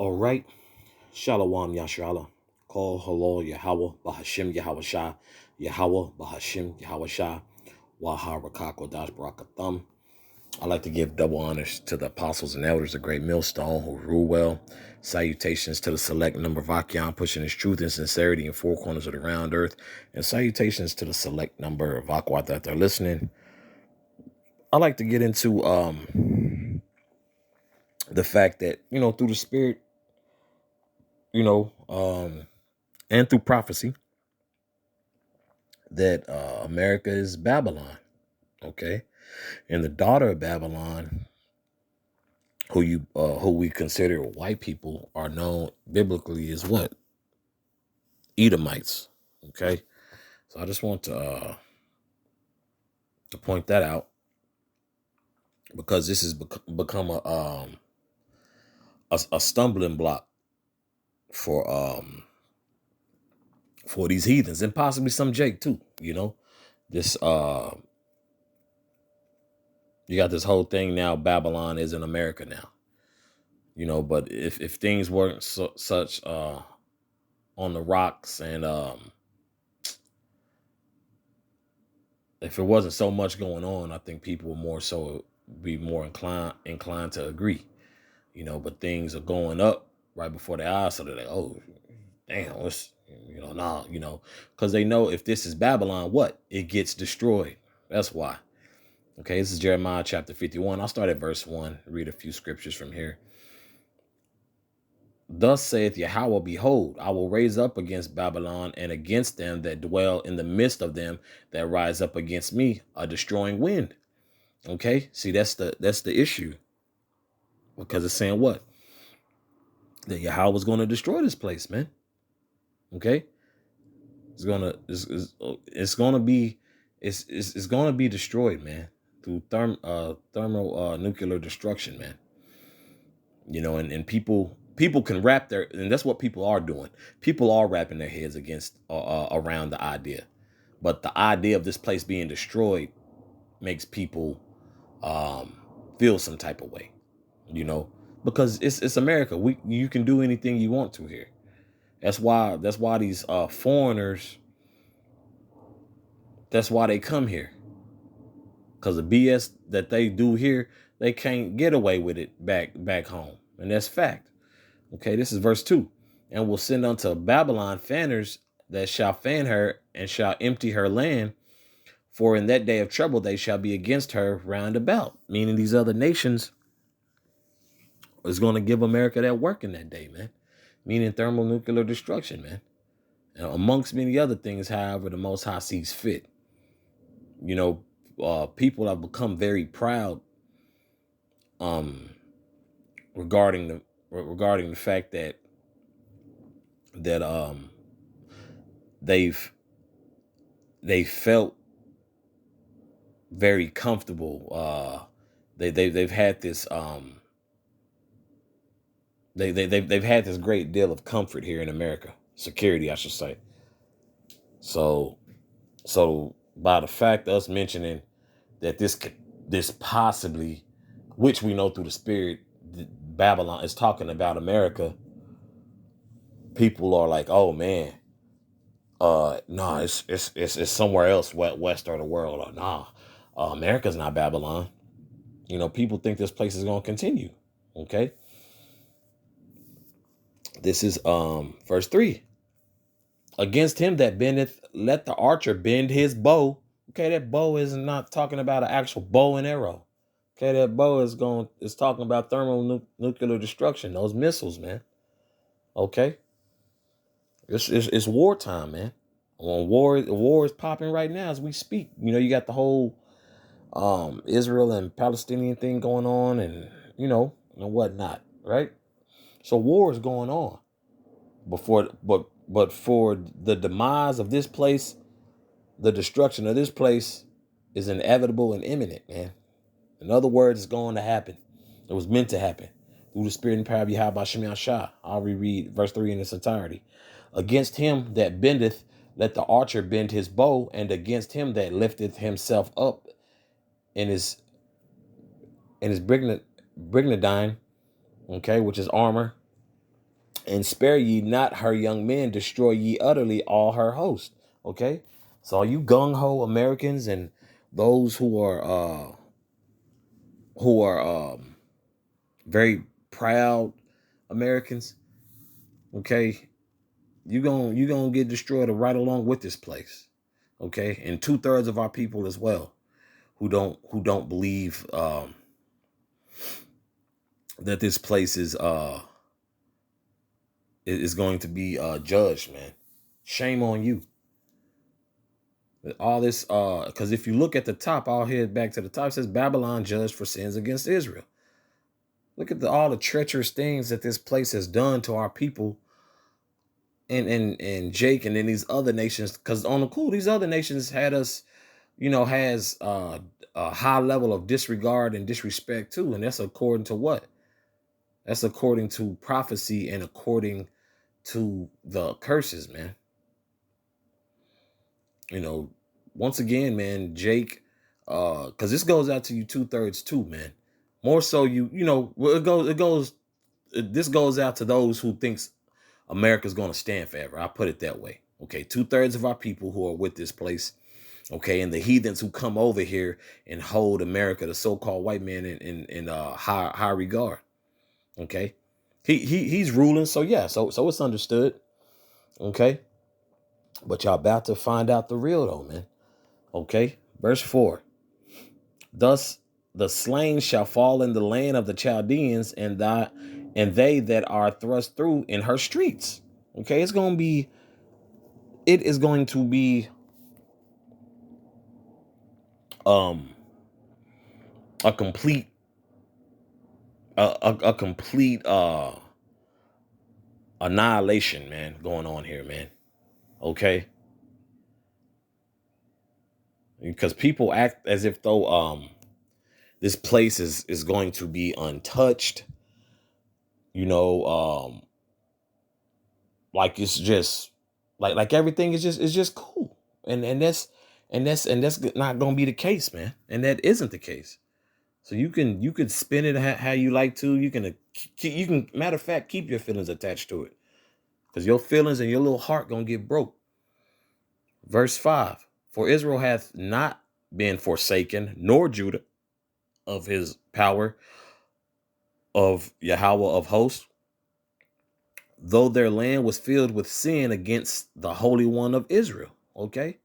All right. Shalom Yashrala. Call hello Yahweh Bahashim Yahweh Shah. Yahweh Bahashim Yahweh Shah. Waha Rakako Dash Barakathum. I like to give double honors to the apostles and elders, the great millstone who rule well. Salutations to the select number of Akion pushing his truth and sincerity in four corners of the round earth. And salutations to the select number of Aquat that they're listening. I like to get into the fact that, through the spirit, and through prophecy, that America is Babylon, okay? And the daughter of Babylon, who we consider white people, are known biblically as what? Edomites, okay? So I just want to point that out, because this has become a stumbling block for these heathens, and possibly some Jake too. This you got this whole thing now. Babylon is in America now. But if things weren't such on the rocks, and if it wasn't so much going on, I think people would be more inclined to agree. But things are going up right before their eyes, so they're like, oh, damn, what's because they know if this is Babylon, what? It gets destroyed. That's why. Okay, this is Jeremiah chapter 51. I'll start at verse 1, read a few scriptures from here. Thus saith Yahweh, behold, I will raise up against Babylon and against them that dwell in the midst of them that rise up against me a destroying wind. Okay, see, that's the issue, because it's saying what? That Yahweh is going to destroy this place, man. Okay, it's gonna be destroyed, man, through thermal nuclear destruction, man. And people can wrap and that's what people are doing. People are wrapping their heads against around the idea, but the idea of this place being destroyed makes people feel some type of way, because it's America. You can do anything you want to here. That's why these foreigners, that's why they come here, because the BS that they do here, they can't get away with it back home, and that's fact. Okay, this is verse 2. And will send unto Babylon fanners that shall fan her and shall empty her land. For in that day of trouble they shall be against her round about. Meaning these other nations is going to give America that work in that day, man. Meaning thermonuclear destruction, man. And amongst many other things, however, the Most High sees fit. People have become very proud regarding the fact that they felt very comfortable. They've had this they've had this great deal of comfort here in America, security, I should say. So by the fact of us mentioning that this possibly, which we know through the spirit, Babylon is talking about America, people are like, oh man, nah, it's somewhere else, west of the world, or nah, America's not Babylon. People think this place is going to continue. Okay, this is verse 3. Against him that bendeth, let the archer bend his bow. Okay, that bow is not talking about an actual bow and arrow. Okay, that bow is talking about thermonuclear destruction, those missiles, man. Okay, it's wartime, man. War is popping right now as we speak. You got the whole Israel and Palestinian thing going on, and and whatnot, right? So war is going on but for the demise of this place, the destruction of this place is inevitable and imminent, man. In other words, it's going to happen. It was meant to happen through the spirit and power of Yahweh Shemiah Shah. I'll reread verse 3 in its entirety. Against him that bendeth, let the archer bend his bow, and against him that lifteth himself up in his brigandine, okay, which is armor, And spare ye not her young men, destroy ye utterly all her host. Okay, so all you gung ho Americans and those who are very proud Americans, okay, you gonna get destroyed right along with this place, okay, and 2/3 of our people as well who don't believe that this place is going to be judged, man. Shame on you. All this, because if you look at the top, I'll head back to the top. It says Babylon judged for sins against Israel. Look at all the treacherous things that this place has done to our people, and Jake, and then these other nations. Because on the cool, these other nations had us, has a high level of disregard and disrespect too, and that's according to what? That's according to prophecy and according to the curses, man. Once again, man, Jake, because this goes out to you 2/3 too, man. More so, this goes out to those who thinks America's going to stand forever. I put it that way. Okay, 2/3 of our people who are with this place, okay, and the heathens who come over here and hold America, the so-called white man, in high regard. Okay, he's ruling, so yeah, so it's understood. Okay, but y'all about to find out the real though, man. Okay, verse 4. Thus the slain shall fall in the land of the Chaldeans, and they that are thrust through in her streets. Okay, it is going to be a complete a complete annihilation, man, going on here, man. Okay, because people act as if though this place is going to be untouched, like it's just like everything is just cool, and that's not gonna be the case, man, and that isn't the case. So you could spin it how you like to. You can matter of fact keep your feelings attached to it, because your feelings and your little heart gonna get broke. Verse 5. For Israel hath not been forsaken, nor Judah, of his power of Yahweh of hosts, though their land was filled with sin against the Holy One of Israel. Okay,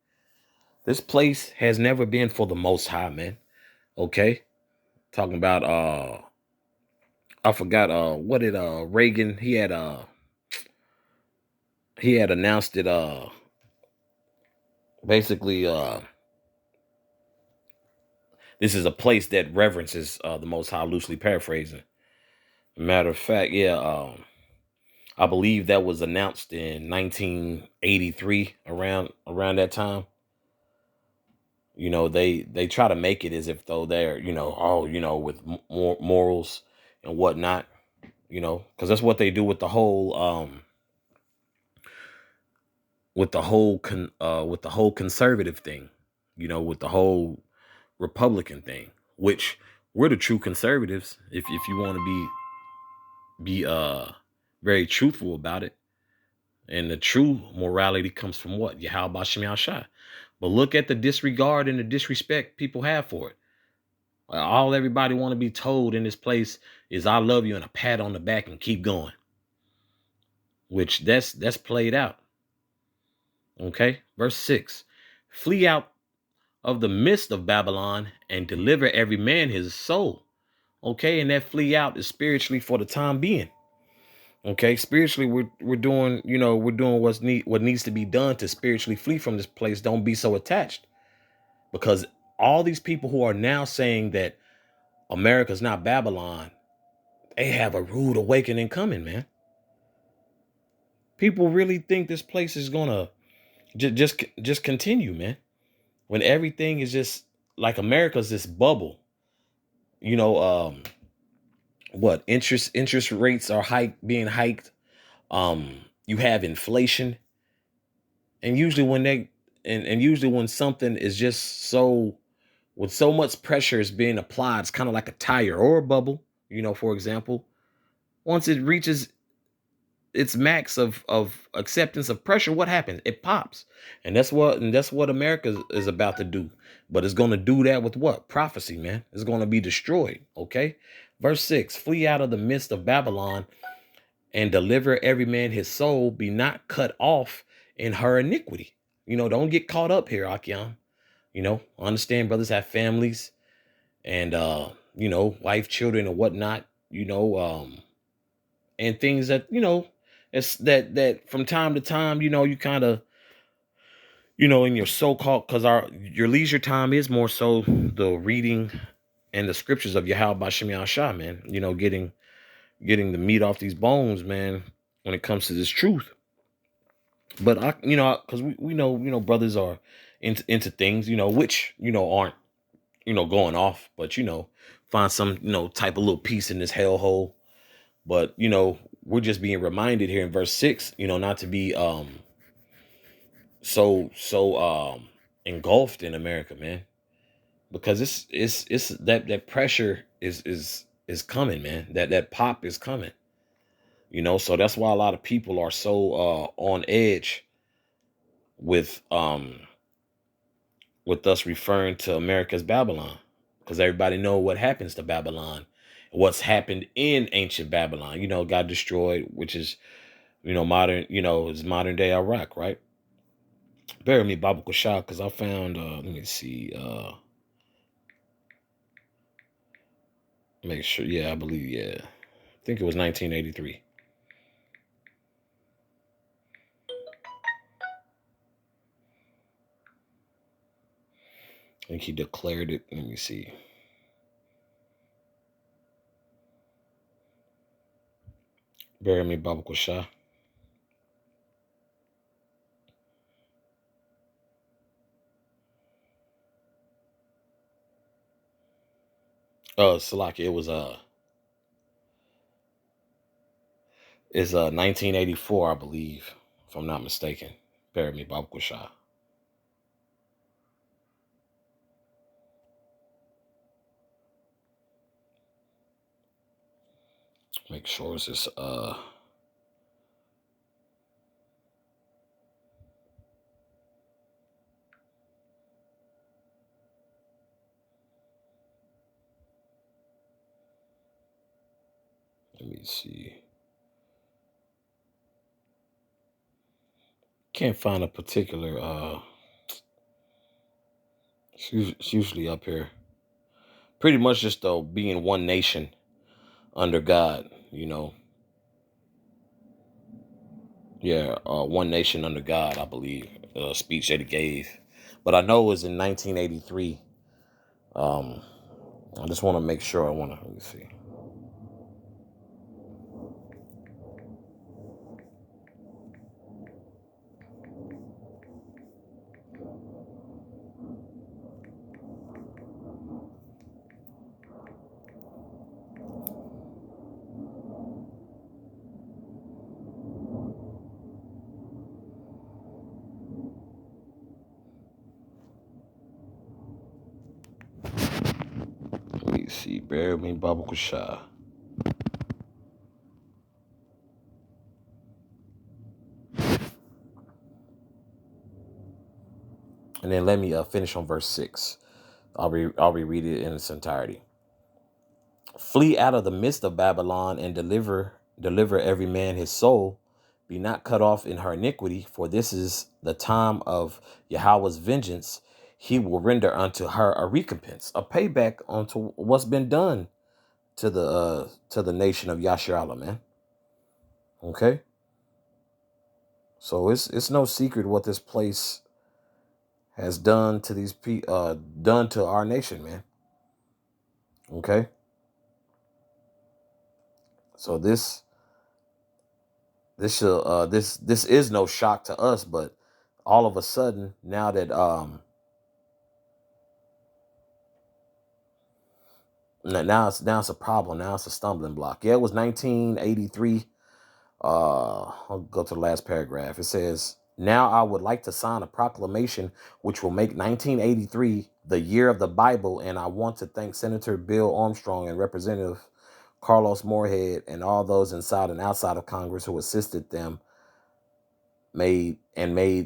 this place has never been for the Most High, man. Okay, talking about I forgot what did Reagan, he had announced it, basically this is a place that reverences the Most High, loosely paraphrasing. Matter of fact, yeah, I believe that was announced in 1983, around that time. They try to make it as if though they're, with more morals and whatnot, because that's what they do with the whole with the whole conservative thing, with the whole Republican thing, which we're the true conservatives if you want to be very truthful about it. And the true morality comes from what? Yahweh Shem Yahshai. But look at the disregard and the disrespect people have for it. All everybody want to be told in this place is "I love you" and a pat on the back and keep going. Which that's played out. Okay, verse 6. Flee out of the midst of Babylon and deliver every man his soul. Okay, and that flee out is spiritually for the time being. Okay, spiritually we're doing, what needs to be done to spiritually flee from this place. Don't be so attached, because all these people who are now saying that America's not Babylon, they have a rude awakening coming, man. People really think this place is gonna just continue, man, when everything is just like America's this bubble. What interest rates are being hiked. You have inflation, and usually when something is just so, with so much pressure is being applied, it's kind of like a tire or a bubble. For example, once it reaches its max of acceptance of pressure, what happens? It pops. And that's what America is about to do. But it's going to do that with what? Prophecy, man. It's going to be destroyed. Okay. Verse 6, flee out of the midst of Babylon and deliver every man his soul, be not cut off in her iniquity. Don't get caught up here, Akian. Understand brothers have families and wife, children, and whatnot, and things that, it's that from time to time, you kind of, in your so-called, because your leisure time is more so the reading and the scriptures of Yahweh Bashem Yahshua, man. Getting the meat off these bones, man, when it comes to this truth. But because we know, brothers are into things, which, aren't, going off, but, find some, type of little piece in this hellhole. But, we're just being reminded here in verse 6, not to be so engulfed in America, man, because it's that pressure is coming, man. That pop is coming. So that's why a lot of people are so on edge with us referring to America as Babylon, because everybody know what happens to Babylon, what's happened in ancient Babylon. Got destroyed, which is modern, is modern day Iraq, right? Bear with me, Baba Kushah, because I found let me see, make sure, yeah, I believe, yeah, I think it was 1983. I think he declared it. Let me see. Bear with me, Baba Kushah. Salaki, it's 1984, I believe, if I'm not mistaken. Bear with me, Baba Kushah. Make sure it's this let me see. Can't find a particular it's usually up here. Pretty much just though being one nation under God, Yeah, one nation under God, I believe, speech that he gave. But I know it was in 1983. Um I just want to make sure. Let me see. Let me see. Bear with me, Baba Kushah. And then let me finish on verse 6. I'll reread it in its entirety. Flee out of the midst of Babylon and deliver every man his soul. Be not cut off in her iniquity, for this is the time of Yahweh's vengeance. He will render unto her a recompense, a payback onto what's been done to the nation of Yasharala, man. Okay, so it's no secret what this place has done to done to our nation, man. Okay, so this is no shock to us, but all of a sudden now that now it's a problem. Now it's a stumbling block. Yeah, it was 1983. I'll go to the last paragraph. It says, now I would like to sign a proclamation which will make 1983 the year of the Bible, and I want to thank Senator Bill Armstrong and Representative Carlos Moorhead, and all those inside and outside of Congress who assisted them made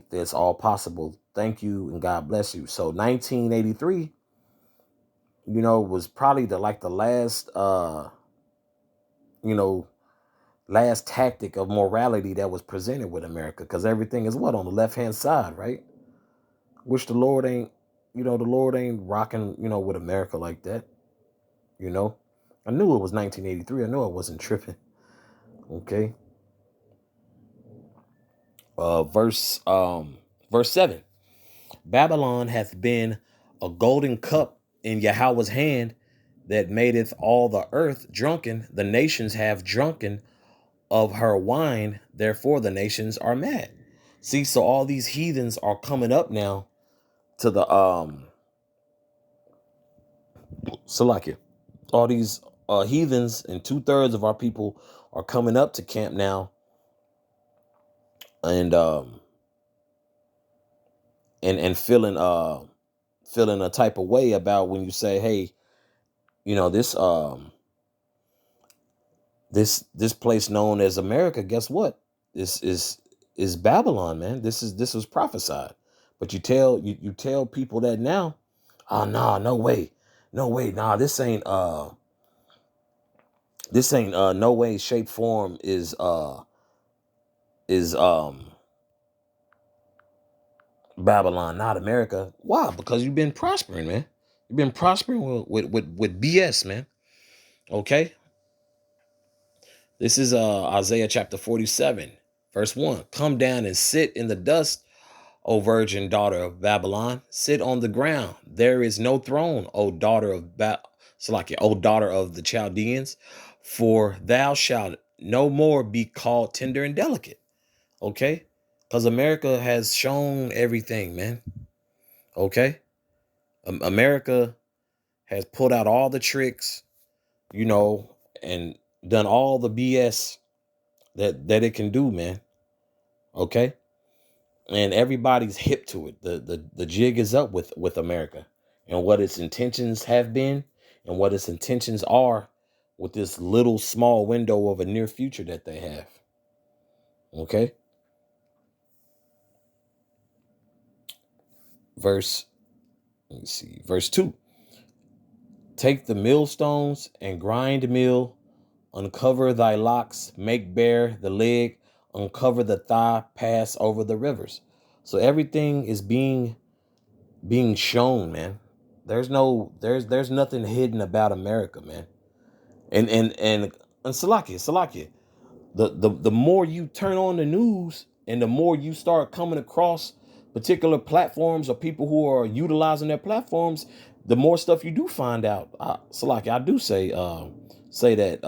this all possible. Thank you and God bless you. So 1983, was probably the last last tactic of morality that was presented with America, because everything is what on the left hand side, right? Which the Lord ain't rocking, with America like that. I knew it was 1983. I knew I wasn't tripping. Okay. Verse 7. Babylon hath been a golden cup in Yahweh's hand, that madeth all the earth drunken. The nations have drunken of her wine, therefore the nations are mad. See, so all these heathens are coming up now to the Salakia. All these heathens, and 2/3 of our people are coming up to camp now, and feeling a type of way about when you say, hey, this place known as America, guess what? This is Babylon, man. This was prophesied. But you tell people that now, oh no, no way. No way, nah, this ain't no way, shape, form is Babylon, not America. Why? Because you've been prospering, man. You've been prospering with BS, man. Okay? This is Isaiah chapter 47, verse 1. Come down and sit in the dust, O virgin daughter of Babylon. Sit on the ground. There is no throne, O daughter of O daughter of the Chaldeans, for thou shalt no more be called tender and delicate. Okay? Because America has shown everything, man. Okay? America has pulled out all the tricks, and done all the BS that it can do, man. Okay? And everybody's hip to it. The jig is up with America and what its intentions have been and what its intentions are with this little small window of a near future that they have. Okay? Verse 2. Take the millstones and grind mill, uncover thy locks, make bare the leg, uncover the thigh, pass over the rivers. So everything is being shown, man. There's nothing hidden about America, man. And Salakia. The more you turn on the news and the more you start coming across particular platforms or people who are utilizing their platforms, the more stuff you do find out. Salakia, I do say that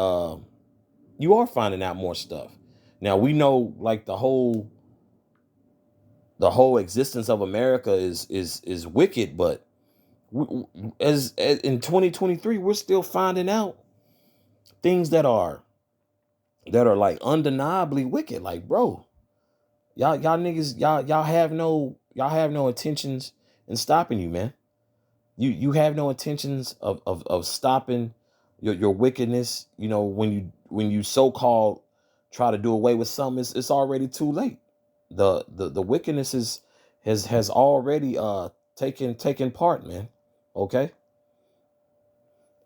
you are finding out more stuff. Now we know, like, the whole existence of America is wicked, but as in 2023, we're still finding out things that are like undeniably wicked. Like, bro, y'all niggas, y'all have no intentions in stopping you, man. You have no intentions of stopping your wickedness. When you so-called try to do away with something, it's already too late. The wickedness has already taken part, man. Okay?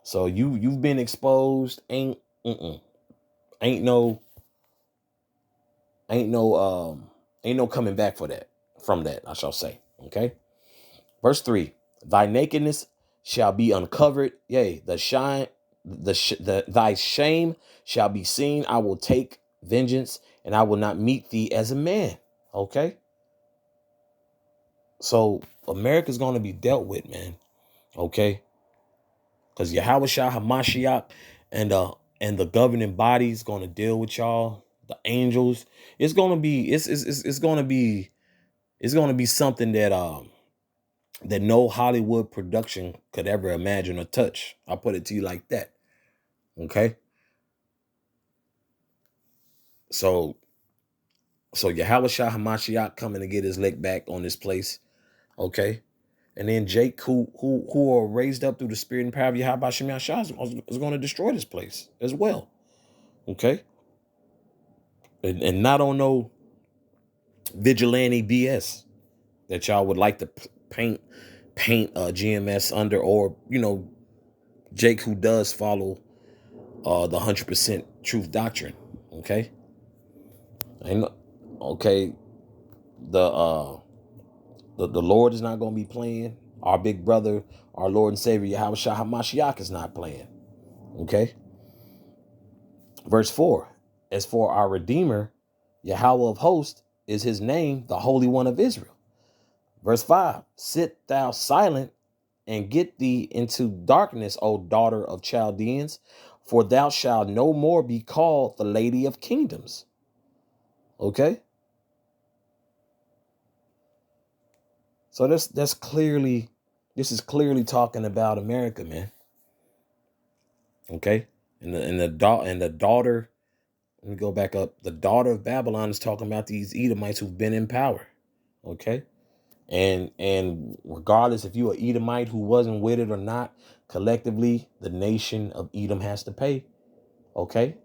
So you've been exposed. Ain't no coming back from that, I shall say. Okay? Verse 3. Thy nakedness shall be uncovered, yea, thy shame shall be seen. I will take vengeance, and I will not meet thee as a man. Okay? So America's going to be dealt with, man. Okay? Because Yahweh Shah Hamashiach and the governing body is going to deal with y'all. The angels. It's going to be something that no Hollywood production could ever imagine or touch. I'll put it to you like that. Okay? So Yahweh Shah Hamashiach coming to get his lick back on this place. Okay? And then Jake, who are raised up through the spirit and power of Yahweh Shem Yahshua, is going to destroy this place as well. Okay? And not on no vigilante BS that y'all would like to paint GMS under, or, you know, Jake, who does follow the 100% truth doctrine. Okay? And okay, the Lord is not going to be playing. Our big brother, our Lord and Savior Yahweh Shah HaMashiach is not playing. Okay? Verse 4. As for our Redeemer, Yahweh of hosts is his name, the Holy One of Israel. Verse 5. Sit thou silent and get thee into darkness, O daughter of Chaldeans, for thou shalt no more be called the Lady of Kingdoms. Okay? So this is clearly talking about America, man. Okay? And the daughter, let me go back up. The daughter of Babylon is talking about these Edomites who've been in power. Okay? And regardless if you're an Edomite who wasn't with it or not, collectively, the nation of Edom has to pay. Okay?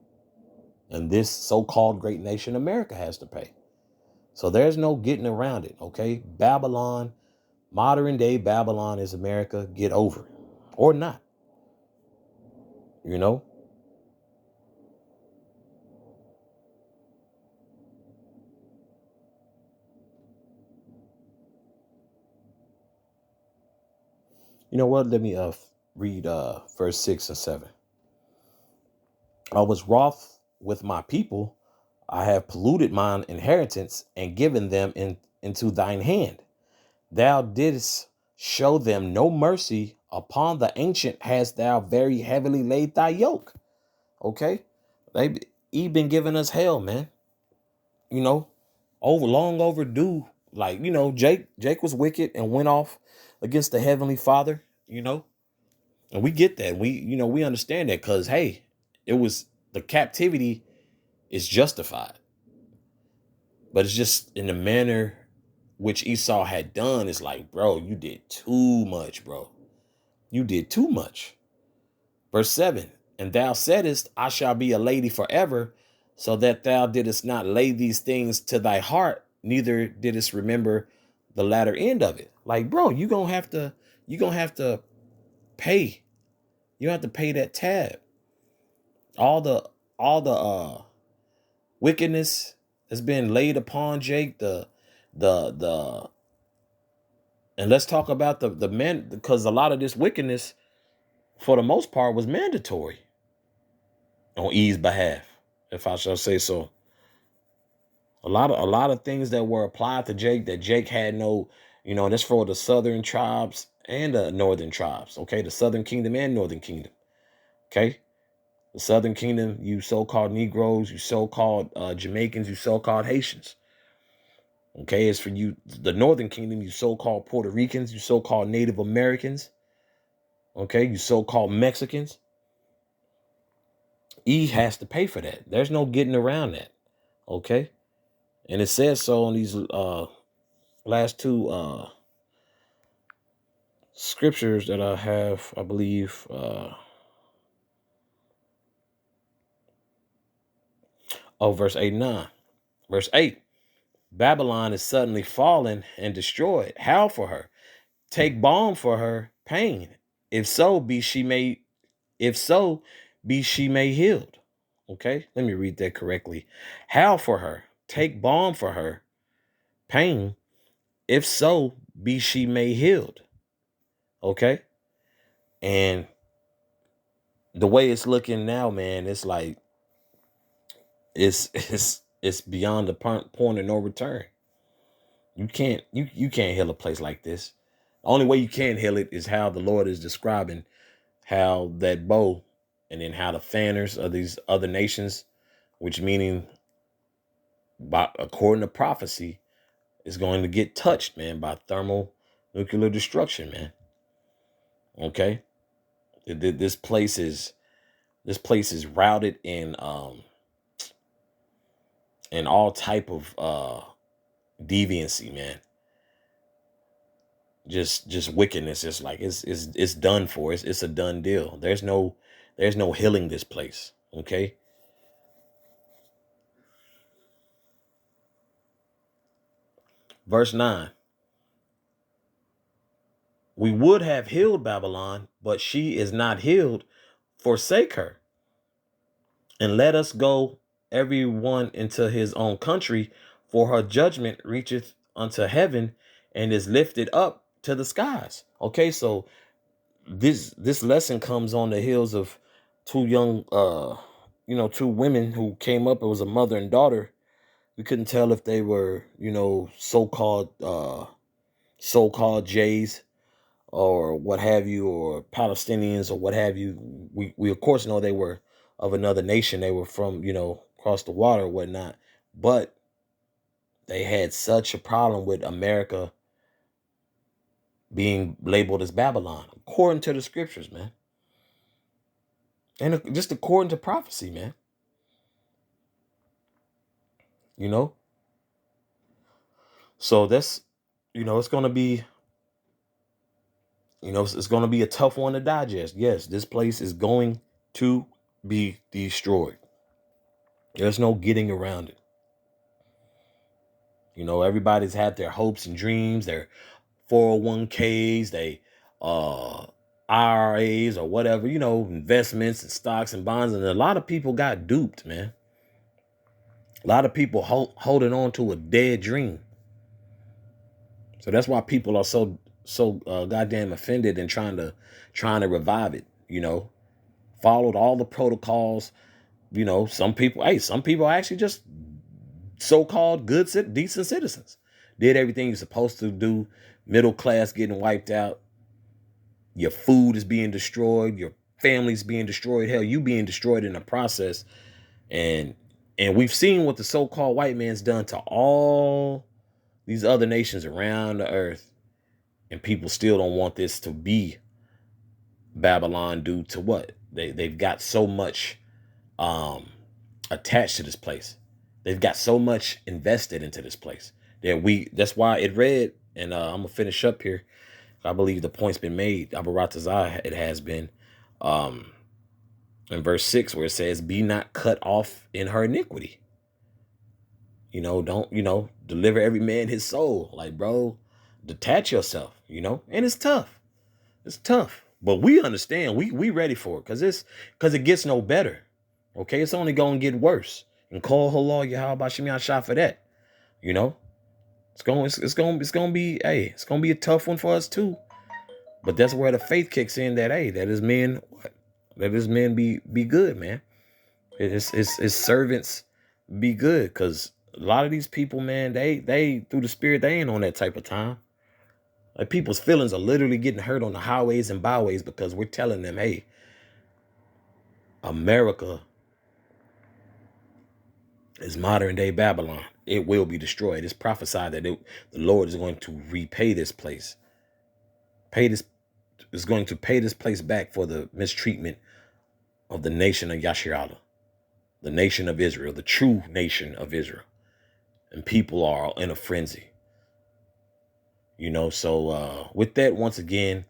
And this so-called great nation, America, has to pay. So there's no getting around it. Okay? Babylon, modern day Babylon is America. Get over it. Or not. You know? You know what? Let me read verse 6 and 7. I was wroth with my people. I have polluted mine inheritance and given them into thine hand. Thou didst show them no mercy. Upon the ancient hast thou very heavily laid thy yoke. Okay? He been giving us hell, man. You know, long overdue. Like, you know, Jake was wicked and went off against the Heavenly Father, you know. And we get that. We understand that because, hey, it was the captivity is justified. But it's just in the manner which Esau had done is like, bro, you did too much, bro. You did too much. Verse 7, and thou saidest, I shall be a lady forever, so that thou didst not lay these things to thy heart, neither didst remember the latter end of it. Like, bro, you're gonna have to pay. You have to pay that tab. All the wickedness has been laid upon Jake. The and let's talk about the men, because a lot of this wickedness, for the most part, was mandatory on Eve's behalf, if I shall say so. A lot of things that were applied to Jake that Jake had no, that's for the southern tribes and the northern tribes. Okay, the southern kingdom and northern kingdom. Okay, the southern kingdom, you so-called Negroes, you so-called Jamaicans, you so-called Haitians. Okay, as for you, the northern kingdom, you so-called Puerto Ricans, you so-called Native Americans. Okay, you so-called Mexicans. E has to pay for that. There's no getting around that. Okay, and it says so on these last two scriptures that I have, I believe. Verse 8 and 9. Verse 8. Babylon is suddenly fallen and destroyed. Howl for her. Take balm for her pain. If so, be she made healed. Okay, let me read that correctly. Howl for her. Take balm for her pain. If so, be she made healed. Okay. And the way it's looking now, man, it's like it's beyond the point of no return. You can't heal a place like this. The only way you can heal it is how the Lord is describing how that bow, and then how the fanners of these other nations, which meaning by according to prophecy, is going to get touched, man, by thermonuclear destruction, man. Okay, this place is routed in all type of deviancy, man. just wickedness. It's like it's done for. It's a done deal. There's no healing this place. Okay. Verse 9. We would have healed Babylon, but she is not healed. Forsake her, and let us go every one into his own country, for her judgment reacheth unto heaven and is lifted up to the skies. Okay, so this lesson comes on the heels of two young two women who came up. It was a mother and daughter. We couldn't tell if they were, so-called Jays or what have you, or Palestinians or what have you. We of course know they were of another nation. They were from, across the water or whatnot. But they had such a problem with America being labeled as Babylon, according to the scriptures, man. And just according to prophecy, man. So that's, it's going to be, it's going to be a tough one to digest. Yes, this place is going to be destroyed. There's no getting around it. Everybody's had their hopes and dreams, their 401ks, they IRAs or whatever, investments and stocks and bonds. And a lot of people got duped, man. A lot of people holding on to a dead dream. So that's why people are so goddamn offended and trying to revive it. Followed all the protocols. Some people are actually just so-called good, decent citizens. Did everything you're supposed to do. Middle class getting wiped out. Your food is being destroyed. Your family's being destroyed. Hell, you being destroyed in the process. And we've seen what the so-called white man's done to all these other nations around the earth. And people still don't want this to be Babylon due to what? They've got so much attached to this place. They've got so much invested into this place. That's why it read, and I'm going to finish up here. I believe the point's been made. Abaratazah, it has been. In verse 6, where it says, be not cut off in her iniquity. Don't, deliver every man his soul. Like, bro, detach yourself, and it's tough. It's tough. But we understand. We ready for it because it gets no better. Okay, it's only going to get worse. And call Halal Yahweh Bashim Yashah for that. It's going to be a tough one for us too. But that's where the faith kicks in that his men be good, man. His servants be good, because a lot of these people, man, they through the spirit, they ain't on that type of time. Like, people's feelings are literally getting hurt on the highways and byways because we're telling them, hey, America is modern day Babylon. It will be destroyed. It's prophesied that the Lord is going to repay this place. Is going to pay this place back for the mistreatment of the nation of Yasharallah, the nation of Israel, the true nation of Israel. And people are in a frenzy. So with that, once again,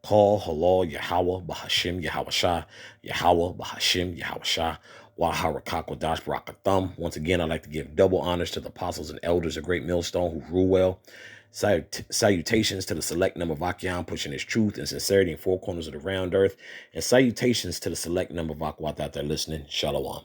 call Halal Yahweh Bahashim Yahweh Yahweh Bahashim Yahweh Waharakak Barakathum. Once again, I'd like to give double honors to the apostles and elders of Great Millstone who rule well. Salutations to the select number of Akyam pushing his truth and sincerity in four corners of the round earth. And salutations to the select number of Akwat out there listening. Shalom.